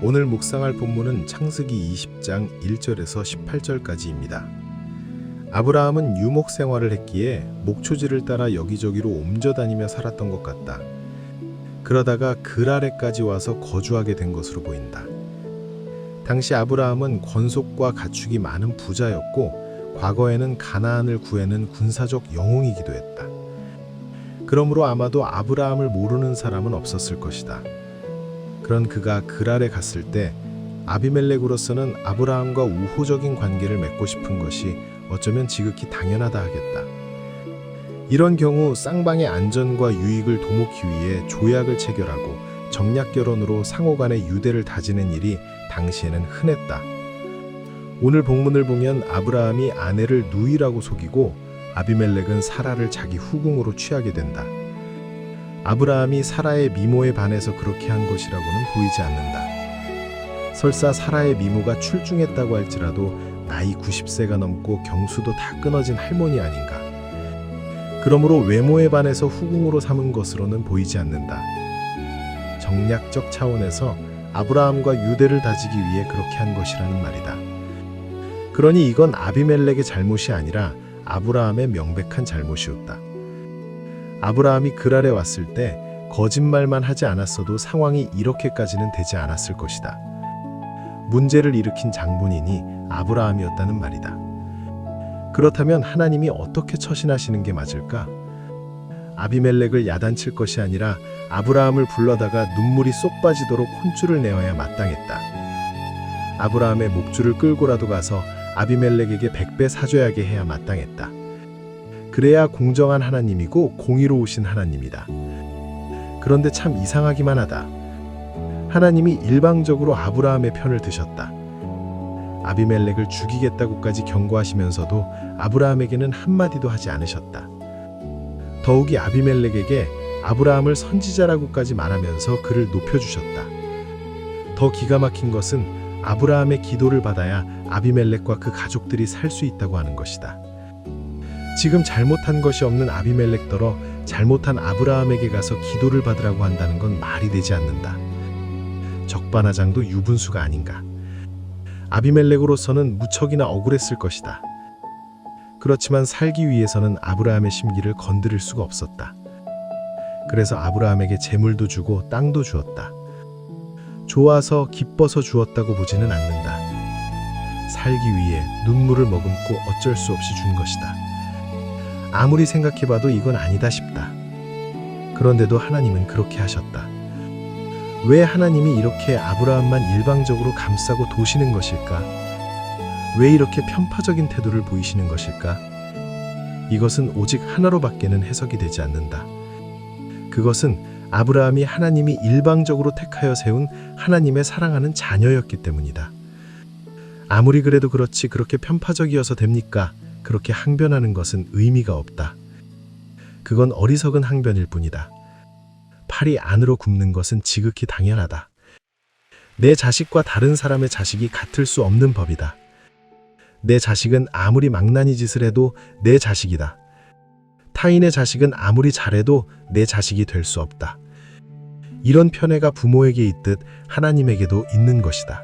오늘 묵상할 본문은 창세기 20장 1절에서 18절까지입니다. 아브라함은 유목 생활을 했기에 목초지를 따라 여기저기로 옮겨다니며 살았던 것 같다. 그러다가 그랄에까지 와서 거주하게 된 것으로 보인다. 당시 아브라함은 권속과 가축이 많은 부자였고 과거에는 가나안을 구해낸 군사적 영웅이기도 했다. 그러므로 아마도 아브라함을 모르는 사람은 없었을 것이다. 그런 그가 그랄에 갔을 때 아비멜렉으로서는 아브라함과 우호적인 관계를 맺고 싶은 것이 어쩌면 지극히 당연하다 하겠다. 이런 경우 쌍방의 안전과 유익을 도모하기 위해 조약을 체결하고 정략 결혼으로 상호간의 유대를 다지는 일이 당시에는 흔했다. 오늘 본문을 보면 아브라함이 아내를 누이라고 속이고 아비멜렉은 사라를 자기 후궁으로 취하게 된다. 아브라함이 사라의 미모에 반해서 그렇게 한 것이라고는 보이지 않는다. 설사 사라의 미모가 출중했다고 할지라도 나이 90세가 넘고 경수도 다 끊어진 할머니 아닌가. 그러므로 외모에 반해서 후궁으로 삼은 것으로는 보이지 않는다. 정략적 차원에서 아브라함과 유대를 다지기 위해 그렇게 한 것이라는 말이다. 그러니 이건 아비멜렉의 잘못이 아니라 아브라함의 명백한 잘못이었다. 아브라함이 그랄에 왔을 때 거짓말만 하지 않았어도 상황이 이렇게까지는 되지 않았을 것이다. 문제를 일으킨 장본인이 아브라함이었다는 말이다. 그렇다면 하나님이 어떻게 처신하시는 게 맞을까? 아비멜렉을 야단칠 것이 아니라 아브라함을 불러다가 눈물이 쏙 빠지도록 혼쭐을 내어야 마땅했다. 아브라함의 목줄을 끌고라도 가서 아비멜렉에게 100배 사죄하게 해야 마땅했다. 그래야 공정한 하나님이고 공의로우신 하나님이다. 그런데 참 이상하기만 하다. 하나님이 일방적으로 아브라함의 편을 드셨다. 아비멜렉을 죽이겠다고까지 경고하시면서도 아브라함에게는 한마디도 하지 않으셨다. 더욱이 아비멜렉에게 아브라함을 선지자라고까지 말하면서 그를 높여주셨다. 더 기가 막힌 것은 아브라함의 기도를 받아야 아비멜렉과 그 가족들이 살 수 있다고 하는 것이다. 지금 잘못한 것이 없는 아비멜렉더러 잘못한 아브라함에게 가서 기도를 받으라고 한다는 건 말이 되지 않는다. 적반하장도 유분수가 아닌가. 아비멜렉으로서는 무척이나 억울했을 것이다. 그렇지만 살기 위해서는 아브라함의 심기를 건드릴 수가 없었다. 그래서 아브라함에게 재물도 주고 땅도 주었다. 좋아서 기뻐서 주었다고 보지는 않는다. 살기 위해 눈물을 머금고 어쩔 수 없이 준 것이다. 아무리 생각해봐도 이건 아니다 싶다. 그런데도 하나님은 그렇게 하셨다. 왜 하나님이 이렇게 아브라함만 일방적으로 감싸고 도시는 것일까? 왜 이렇게 편파적인 태도를 보이시는 것일까? 이것은 오직 하나로밖에는 해석이 되지 않는다. 그것은 아브라함이 하나님이 일방적으로 택하여 세운 하나님의 사랑하는 자녀였기 때문이다. 아무리 그래도 그렇지 그렇게 편파적이어서 됩니까? 그렇게 항변하는 것은 의미가 없다. 그건 어리석은 항변일 뿐이다. 팔이 안으로 굽는 것은 지극히 당연하다. 내 자식과 다른 사람의 자식이 같을 수 없는 법이다. 내 자식은 아무리 망나니 짓을 해도 내 자식이다. 타인의 자식은 아무리 잘해도 내 자식이 될 수 없다. 이런 편애가 부모에게 있듯 하나님에게도 있는 것이다.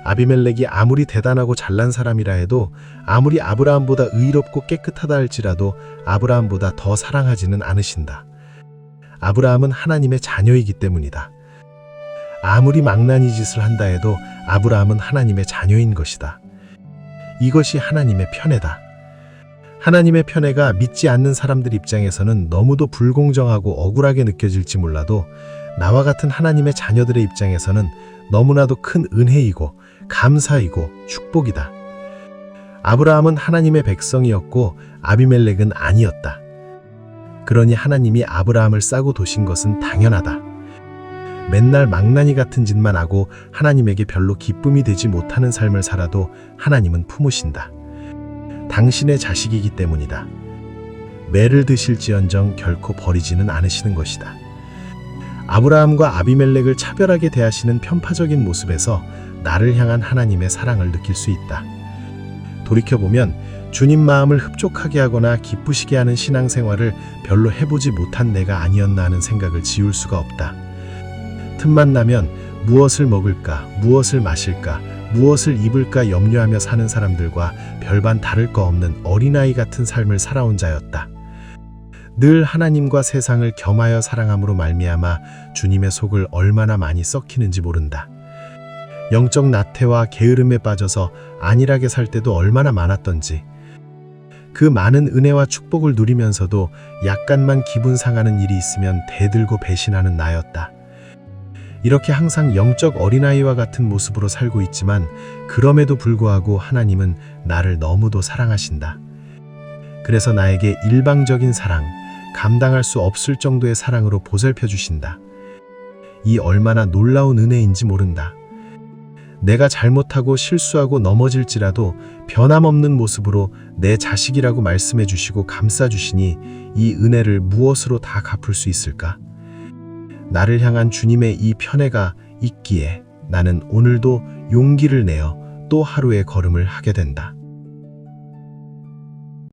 아비멜렉이 아무리 대단하고 잘난 사람이라 해도 아무리 아브라함보다 의롭고 깨끗하다 할지라도 아브라함보다 더 사랑하지는 않으신다. 아브라함은 하나님의 자녀이기 때문이다. 아무리 망나니 짓을 한다 해도 아브라함은 하나님의 자녀인 것이다. 이것이 하나님의 편애다. 하나님의 편애가 믿지 않는 사람들 입장에서는 너무도 불공정하고 억울하게 느껴질지 몰라도 나와 같은 하나님의 자녀들의 입장에서는 너무나도 큰 은혜이고 감사이고 축복이다. 아브라함은 하나님의 백성이었고 아비멜렉은 아니었다. 그러니 하나님이 아브라함을 싸고 도신 것은 당연하다. 맨날 망나니 같은 짓만 하고 하나님에게 별로 기쁨이 되지 못하는 삶을 살아도 하나님은 품으신다. 당신의 자식이기 때문이다. 매를 드실지언정 결코 버리지는 않으시는 것이다. 아브라함과 아비멜렉을 차별하게 대하시는 편파적인 모습에서 나를 향한 하나님의 사랑을 느낄 수 있다. 돌이켜보면 주님 마음을 흡족하게 하거나 기쁘시게 하는 신앙생활을 별로 해보지 못한 내가 아니었나 하는 생각을 지울 수가 없다. 틈만 나면 무엇을 먹을까, 무엇을 마실까, 무엇을 입을까 염려하며 사는 사람들과 별반 다를 거 없는 어린아이 같은 삶을 살아온 자였다. 늘 하나님과 세상을 겸하여 사랑함으로 말미암아 주님의 속을 얼마나 많이 썩히는지 모른다. 영적 나태와 게으름에 빠져서 안일하게 살 때도 얼마나 많았던지, 그 많은 은혜와 축복을 누리면서도 약간만 기분 상하는 일이 있으면 대들고 배신하는 나였다. 이렇게 항상 영적 어린아이와 같은 모습으로 살고 있지만 그럼에도 불구하고 하나님은 나를 너무도 사랑하신다. 그래서 나에게 일방적인 사랑, 감당할 수 없을 정도의 사랑으로 보살펴 주신다. 이 얼마나 놀라운 은혜인지 모른다. 내가 잘못하고 실수하고 넘어질지라도 변함없는 모습으로 내 자식이라고 말씀해 주시고 감싸 주시니 이 은혜를 무엇으로 다 갚을 수 있을까? 나를 향한 주님의 이 편애가 있기에 나는 오늘도 용기를 내어 또 하루의 걸음을 하게 된다.